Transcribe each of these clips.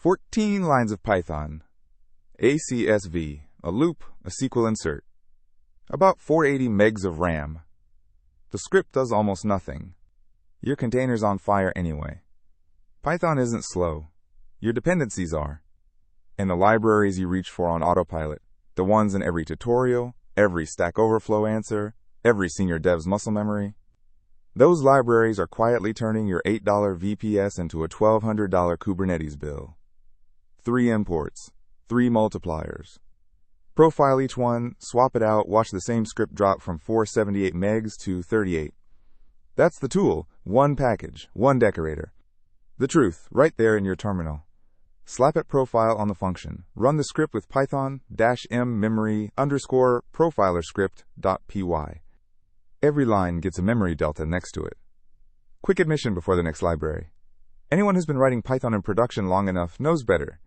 14 lines of Python. ACSV, a loop, a SQL insert. About 480 megs of RAM. The script does almost nothing. Your container's on fire anyway. Python isn't slow. Your dependencies are. And the libraries you reach for on autopilot, the ones in every tutorial, every Stack Overflow answer, every senior dev's muscle memory, those libraries are quietly turning your $8 VPS into a $1,200 Kubernetes bill. 3 imports, 3 multipliers. Profile each one, swap it out, watch the same script drop from 478 megs to 38. That's the tool, one package, one decorator. The truth, right there in your terminal. Slap it profile on the function. Run the script with python-m memory _ profiler script.py. Every line gets a memory delta next to it. Quick admission before the next library. Anyone who's been writing Python in production long enough knows better.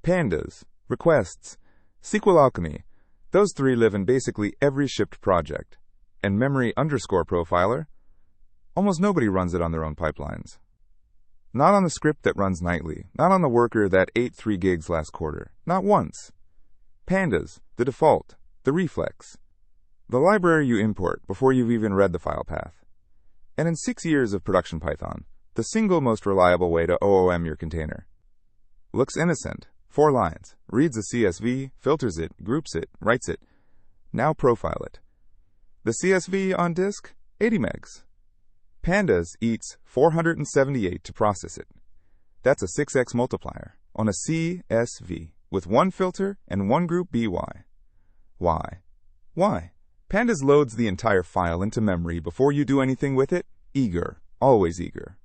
Pandas, requests, SQLAlchemy, those 3 live in basically every shipped project. And memory _ profiler, almost nobody runs it on their own pipelines. Not on the script that runs nightly, not on the worker that ate 3 gigs last quarter, not once. Pandas, the default, the reflex. The library you import before you've even read the file path. And in 6 years of production Python, the single most reliable way to OOM your container. Looks innocent, 4 lines, reads a CSV, filters it, groups it, writes it. Now profile it. The CSV on disk, 80 megs. Pandas eats 478 to process it. That's a 6x multiplier on a CSV with 1 filter and 1 group BY. Why? Why? Pandas loads the entire file into memory before you do anything with it. Eager, always eager.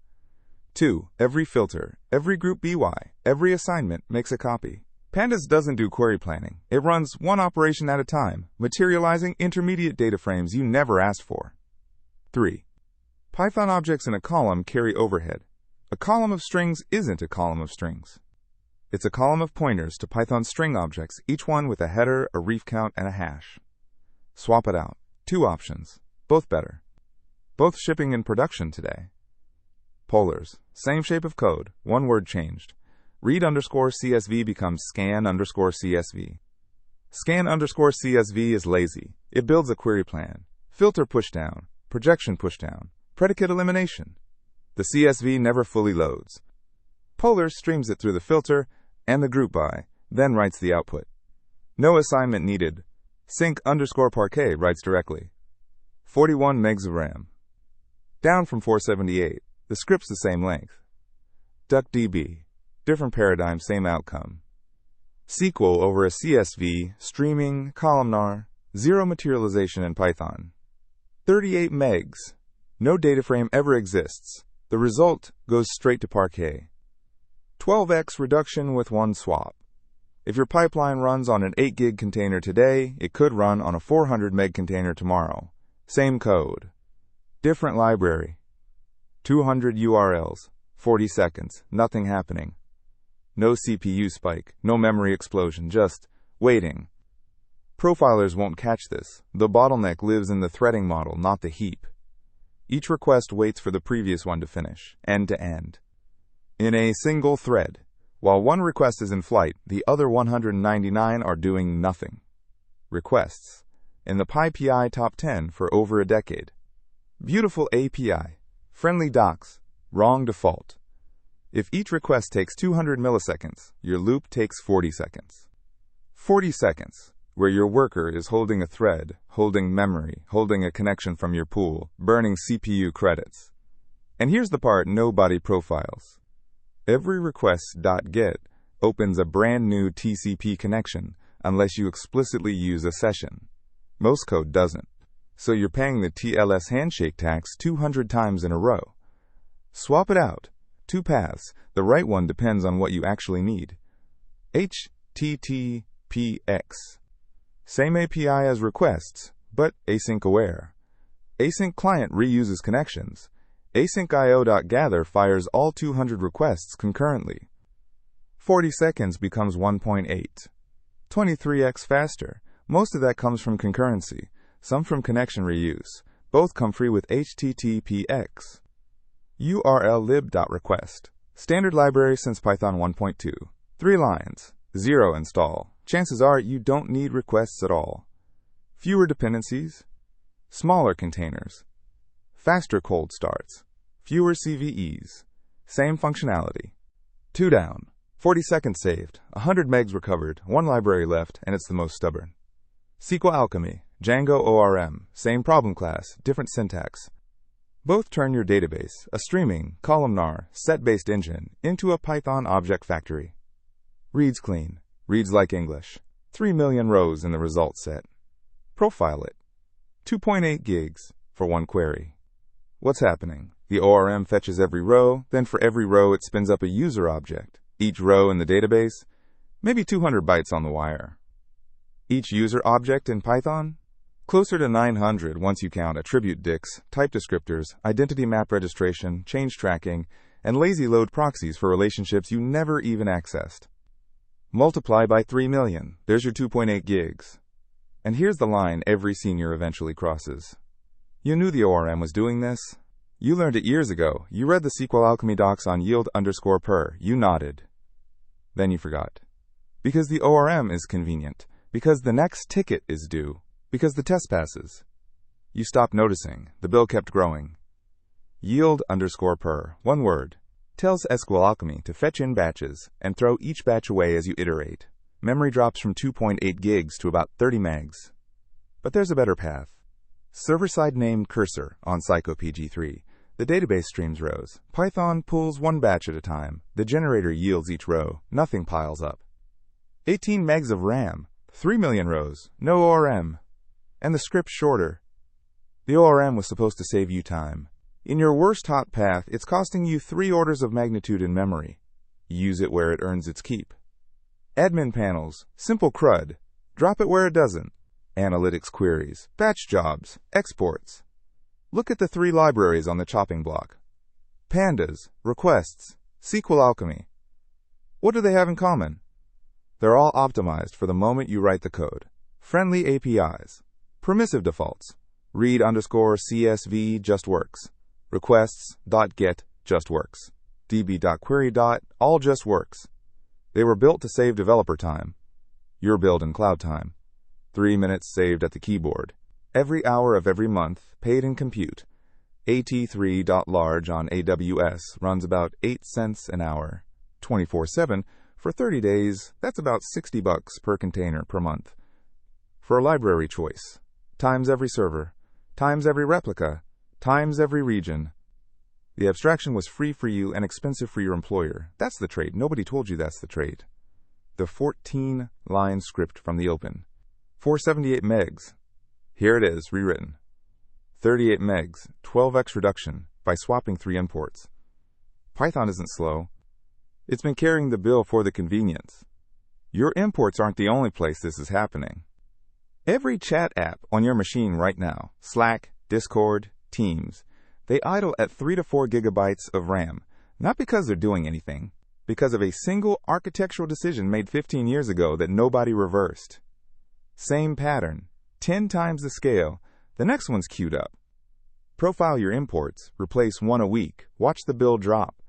2. Every filter, every group BY, every assignment makes a copy. Pandas doesn't do query planning. It runs one operation at a time, materializing intermediate data frames you never asked for. 3. Python objects in a column carry overhead. A column of strings isn't a column of strings. It's a column of pointers to Python string objects, each one with a header, a ref count, and a hash. Swap it out. 2 options. Both better. Both shipping in production today. Polars. Same shape of code. 1 word changed. Read _ CSV becomes scan _ CSV. Scan _ CSV is lazy. It builds a query plan. Filter pushdown. Projection pushdown. Predicate elimination. The CSV never fully loads. Polar streams it through the filter and the group by, then writes the output. No assignment needed. Sync _ parquet writes directly. 41 megs of RAM. Down from 478. The script's the same length. DuckDB. Different paradigm, same outcome. SQL over a CSV, streaming, columnar, 0 materialization in Python. 38 megs. No data frame ever exists. The result goes straight to Parquet. 12x reduction with 1 swap. If your pipeline runs on an 8 gig container today, it could run on a 400 meg container tomorrow. Same code. Different library. 200 URLs. 40 seconds. Nothing happening. No CPU spike. No memory explosion. Just waiting. Profilers won't catch this. The bottleneck lives in the threading model, not the heap. Each request waits for the previous one to finish, end to end. In a single thread. While one request is in flight, the other 199 are doing nothing. Requests. In the PyPI top 10 for over a decade. Beautiful API. Friendly docs. Wrong default. If each request takes 200 milliseconds, your loop takes 40 seconds. 40 seconds, where your worker is holding a thread, holding memory, holding a connection from your pool, burning CPU credits. And here's the part nobody profiles. Every request.get opens a brand new TCP connection unless you explicitly use a session. Most code doesn't. So you're paying the TLS handshake tax 200 times in a row. Swap it out. 2 paths. The right one depends on what you actually need. httpx. Same API as requests, but async aware. Async client reuses connections. Async io.gather fires all 200 requests concurrently. 40 seconds becomes 1.8. 23x faster. Most of that comes from concurrency, some from connection reuse. Both come free with httpx. urllib.request. Standard library since Python 1.2. 3 lines. 0 install. Chances are you don't need requests at all. Fewer dependencies. Smaller containers. Faster cold starts. Fewer CVEs. Same functionality. 2 down. 40 seconds saved. 100 megs recovered. 1 library left, and it's the most stubborn. SQLAlchemy. Django ORM. Same problem class, different syntax. Both turn your database, a streaming, columnar, set-based engine, into a Python object factory. Reads clean. Reads like English. 3 million rows in the results set. Profile it. 2.8 gigs for 1 query. What's happening? The ORM fetches every row, then for every row it spins up a user object. Each row in the database, maybe 200 bytes on the wire. Each user object in Python? Closer to 900 once you count attribute dicts, type descriptors, identity map registration, change tracking, and lazy load proxies for relationships you never even accessed. Multiply by 3 million. There's your 2.8 gigs. And here's the line every senior eventually crosses. You knew the ORM was doing this. You learned it years ago. You read the SQLAlchemy docs on yield_per. You nodded. Then you forgot. Because the ORM is convenient. Because the next ticket is due. Because the test passes. You stopped noticing. The bill kept growing. Yield_per, one word, tells SQLAlchemy to fetch in batches and throw each batch away as you iterate. Memory drops from 2.8 gigs to about 30 megs. But there's a better path. Server-side named cursor on psycopg 3. The database streams rows. Python pulls 1 batch at a time. The generator yields each row. Nothing piles up. 18 megs of RAM. 3 million rows. No ORM. And the script shorter. The ORM was supposed to save you time. In your worst hot path, it's costing you 3 orders of magnitude in memory. Use it where it earns its keep. Admin panels, simple CRUD. Drop it where it doesn't. Analytics queries, batch jobs, exports. Look at the 3 libraries on the chopping block. Pandas, requests, SQLAlchemy. What do they have in common? They're all optimized for the moment you write the code. Friendly APIs. Permissive defaults. read_CSV just works. Requests.get just works. db.query. All just works. They were built to save developer time. Your build in cloud time. 3 minutes saved at the keyboard. Every hour of every month, paid in compute. at3.large on AWS runs about 8 cents an hour. 24/7. For 30 days, that's about $60 per container per month. For a library choice, times every server, times every replica, times every region. The abstraction was free for you and expensive for your employer. That's the trait. Nobody told you that's the trait. The 14-line script from the open. 478 megs. Here it is, rewritten. 38 megs, 12x reduction by swapping 3 imports. Python isn't slow. It's been carrying the bill for the convenience. Your imports aren't the only place this is happening. Every chat app on your machine right now, Slack, Discord, Teams, they idle at 3 to 4 gigabytes of RAM, not because they're doing anything, because of a single architectural decision made 15 years ago that nobody reversed. Same pattern, 10 times the scale, the next one's queued up. Profile your imports, replace 1 a week, watch the bill drop.